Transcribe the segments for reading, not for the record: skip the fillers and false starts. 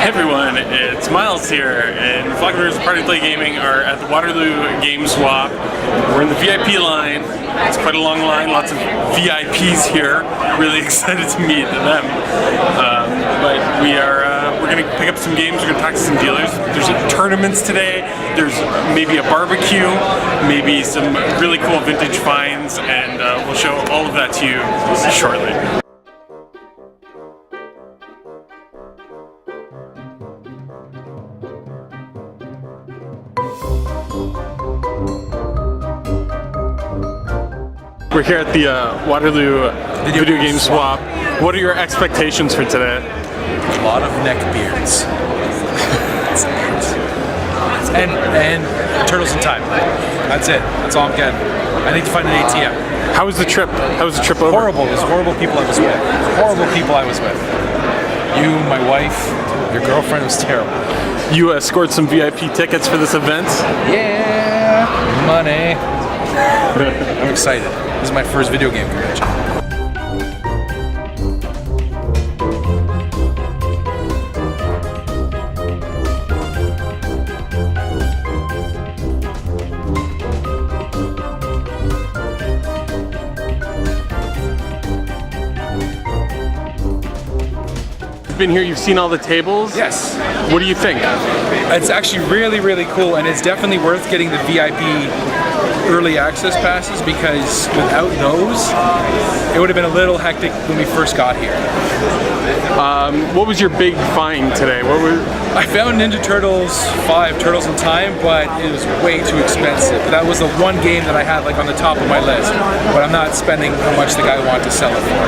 Hey everyone, it's Miles here, and Vloggers Party Play Gaming are at the Waterloo Game Swap. We're in the VIP line. It's quite a long line, lots of VIPs here. Really excited to meet them. But we're going to pick up some games, we're going to talk to some dealers. There's tournaments today, there's maybe a barbecue, maybe some really cool vintage finds, and we'll show all of that to you shortly. We're here at the Waterloo Video Game Swap. What are your expectations for today? A lot of neck beards. and turtles in time. That's it. That's all I'm getting. I need to find an ATM. How was the trip? How was the trip over? Horrible. It was horrible people I was with. Horrible people I was with. You, my wife, your girlfriend was terrible. You scored some VIP tickets for this event? Yeah, money. I'm excited. This is my first video game convention. You've been here, you've seen all the tables? Yes. What do you think? It's actually really, really cool, and it's definitely worth getting the VIP early access passes, because without those, it would have been a little hectic when we first got here. What was your big find today? I found Ninja Turtles 5 Turtles in Time, but it was way too expensive. That was the one game that I had like on the top of my list, but I'm not spending how much the guy wanted to sell it for.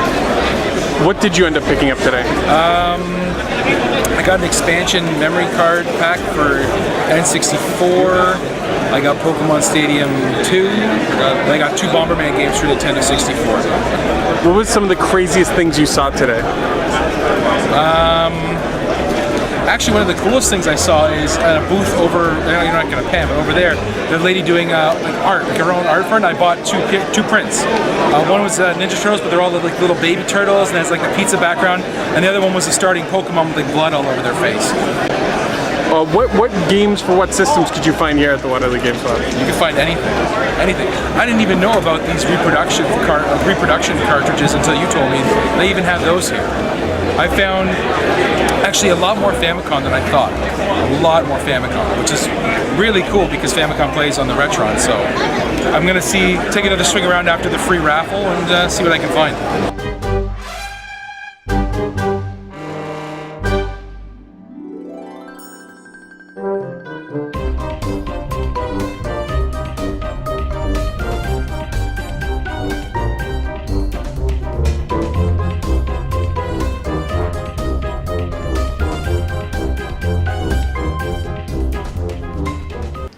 What did you end up picking up today? I got an expansion memory card pack for N64. I got Pokemon Stadium 2, and I got 2 Bomberman games for Nintendo 64. What was some of the craziest things you saw today? Actually, one of the coolest things I saw is at a booth over, you're not going to pan, but over there, the lady doing like art, like her own art for it, and I bought two prints. One was Ninja Turtles, but they're all like little baby turtles, and has like the pizza background, and the other one was a starting Pokemon with like blood all over their face. What games for what systems could you find here at the Waterloo Game Swap? You can find anything. Anything. I didn't even know about these reproduction cartridges until you told me. They even have those here. I found actually a lot more Famicom than I thought. A lot more Famicom, which is really cool because Famicom plays on the Retron. So I'm gonna take another swing around after the free raffle and see what I can find.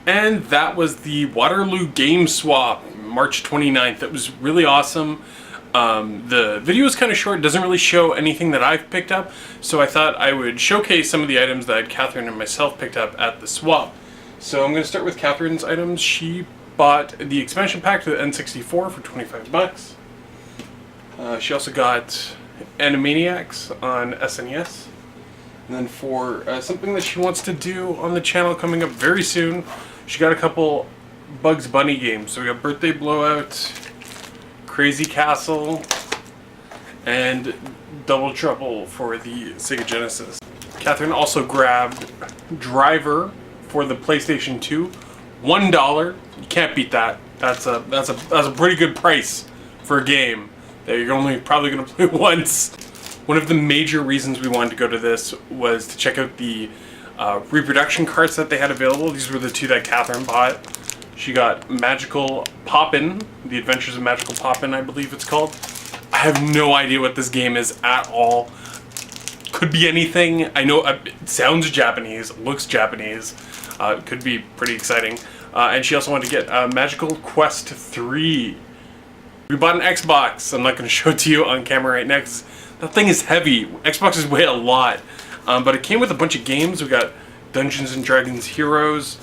And that was the Waterloo Game Swap, March 29th. It was really awesome. The video is kind of short, doesn't really show anything that I've picked up, so I thought I would showcase some of the items that Catherine and myself picked up at the swap. So I'm going to start with Catherine's items. She bought the expansion pack to the N64 for 25 bucks. She also got Animaniacs on SNES. And then for something that she wants to do on the channel coming up very soon, she got a couple Bugs Bunny games. So we got Birthday Blowout, Crazy Castle, and Double Trouble for the Sega Genesis. Catherine also grabbed Driver for the PlayStation 2, $1. You can't beat that. That's a pretty good price for a game that you're only probably going to play once. One of the major reasons we wanted to go to this was to check out the reproduction carts that they had available. These were the 2 that Catherine bought. She got Magical Poppin', The Adventures of Magical Poppin', I believe it's called. I have no idea what this game is at all. Could be anything. I know it sounds Japanese, looks Japanese. Could be pretty exciting. And she also wanted to get Magical Quest 3. We bought an Xbox. I'm not going to show it to you on camera right next. That thing is heavy. Xboxes weigh a lot. But it came with a bunch of games. We got Dungeons and Dragons Heroes,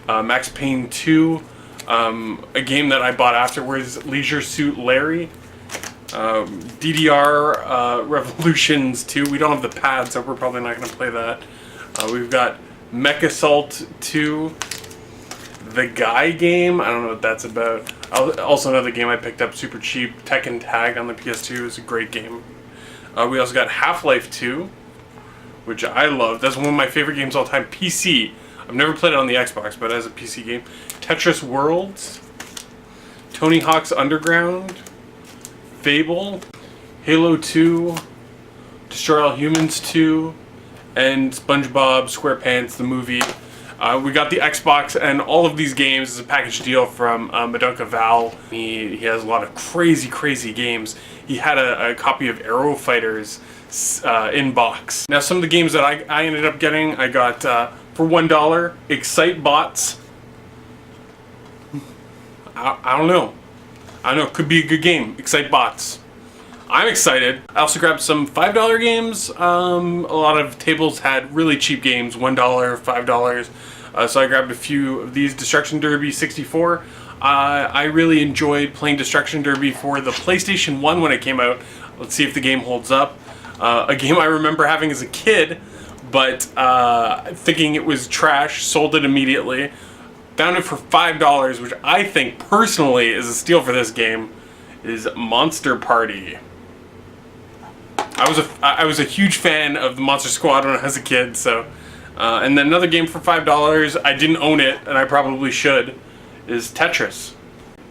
Max Payne 2, a game that I bought afterwards, Leisure Suit Larry, DDR Revolutions 2. We don't have the pad, so we're probably not going to play that. We've got Mech Assault 2, The Guy game. I don't know what that's about. Also another game I picked up super cheap, Tekken Tag on the PS2 is a great game. We also got Half-Life 2, which I love. That's one of my favorite games of all time. PC. I've never played it on the Xbox, but as a PC game. Tetris Worlds, Tony Hawk's Underground, Fable, Halo 2, Destroy All Humans 2, and SpongeBob SquarePants the movie. We got the Xbox, and all of these games is a package deal from Madunka Val. He has a lot of crazy games. He had a copy of Aero Fighters in box. Now some of the games that I ended up getting, I got for $1, Excite Bots. I don't know. Could be a good game. Excite Bots. I'm excited. I also grabbed some $5 games. A lot of tables had really cheap games, $1, $5. So I grabbed a few of these. Destruction Derby 64. I really enjoyed playing Destruction Derby for the PlayStation 1 when it came out. Let's see if the game holds up. A game I remember having as a kid, but thinking it was trash, sold it immediately. Found it for $5, which I think personally is a steal for this game, is Monster Party. I was a huge fan of the Monster Squad when I was a kid, so and then another game for $5, I didn't own it and I probably should, is Tetris.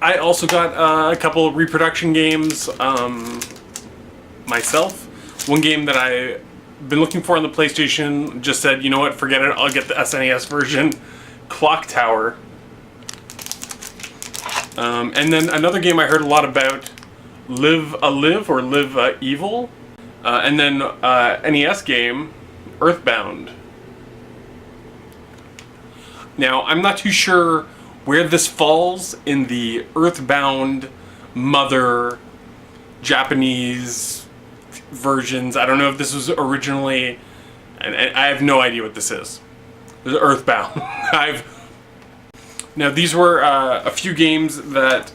I also got a couple of reproduction games myself. One game that I've been looking for on the PlayStation, just said, you know what, forget it, I'll get the SNES version, Clock Tower. And then another game I heard a lot about, Live Evil. And then NES game, Earthbound. Now, I'm not too sure where this falls in the Earthbound mother Japanese versions. I don't know if this was originally, and I have no idea what this is. This is Earthbound. Now, these were a few games that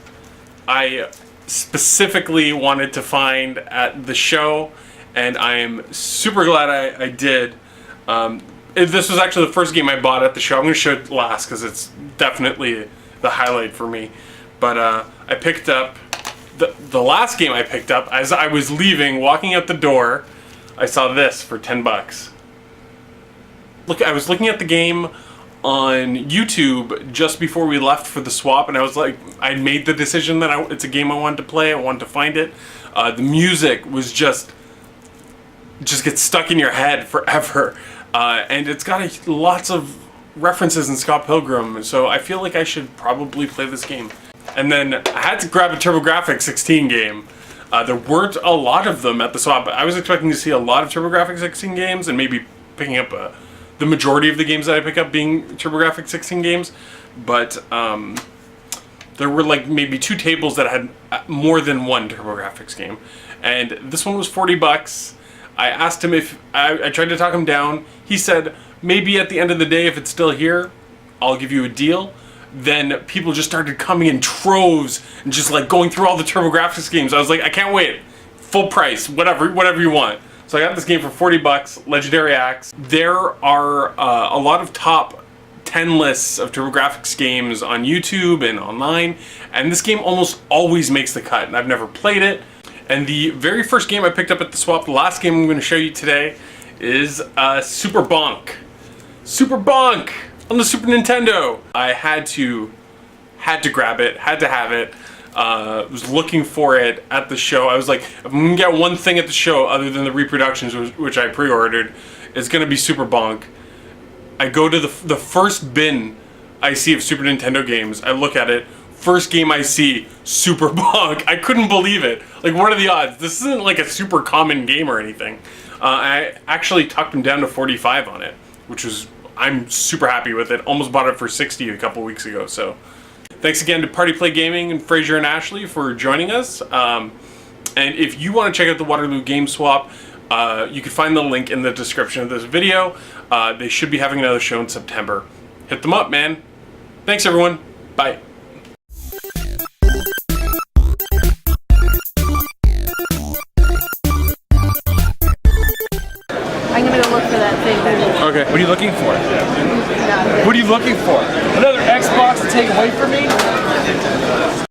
I specifically wanted to find at the show, and I am super glad I did. This was actually the first game I bought at the show. I'm going to show it last because it's definitely the highlight for me. But I picked up, the last game I picked up, as I was leaving, walking out the door, I saw this for $10. Look, I was looking at the game on YouTube just before we left for the swap, and I was like, I made the decision that it's a game I wanted to play, I wanted to find it. The music was just gets stuck in your head forever. And it's got lots of references in Scott Pilgrim, so I feel like I should probably play this game. And then I had to grab a TurboGrafx 16 game. There weren't a lot of them at the swap, but I was expecting to see a lot of TurboGrafx 16 games, and maybe picking up the majority of the games that I pick up being TurboGrafx 16 games. But there were like maybe 2 tables that had more than one TurboGrafx game. And this one was $40. I asked him if, I tried to talk him down. He said, maybe at the end of the day, if it's still here, I'll give you a deal. Then people just started coming in troves and just like going through all the TurboGrafx games. I was like, I can't wait. Full price, whatever you want. So I got this game for $40, Legendary Axe. There are a lot of top 10 lists of TurboGrafx games on YouTube and online, and this game almost always makes the cut, and I've never played it. And the very first game I picked up at the swap, the last game I'm going to show you today, is Super Bonk. Super Bonk on the Super Nintendo. I had to grab it, had to have it. Was looking for it at the show. I was like, if I'm going to get one thing at the show other than the reproductions, which I pre-ordered, it's going to be Super Bonk. I go to the first bin I see of Super Nintendo games. I look at it. First game I see, Super Bonk. I couldn't believe it. Like, what are the odds? This isn't like a super common game or anything. I actually talked him down to 45 on it, which was, I'm super happy with it. Almost bought it for 60 a couple weeks ago. So thanks again to Party Play Gaming and Fraser and Ashley for joining us. And if you want to check out the Waterloo Game Swap, you can find the link in the description of this video. They should be having another show in September. Hit them up, man. Thanks, everyone. Bye. I'm gonna go look for that thing. Okay. What are you looking for? What are you looking for? Another Xbox to take away from me?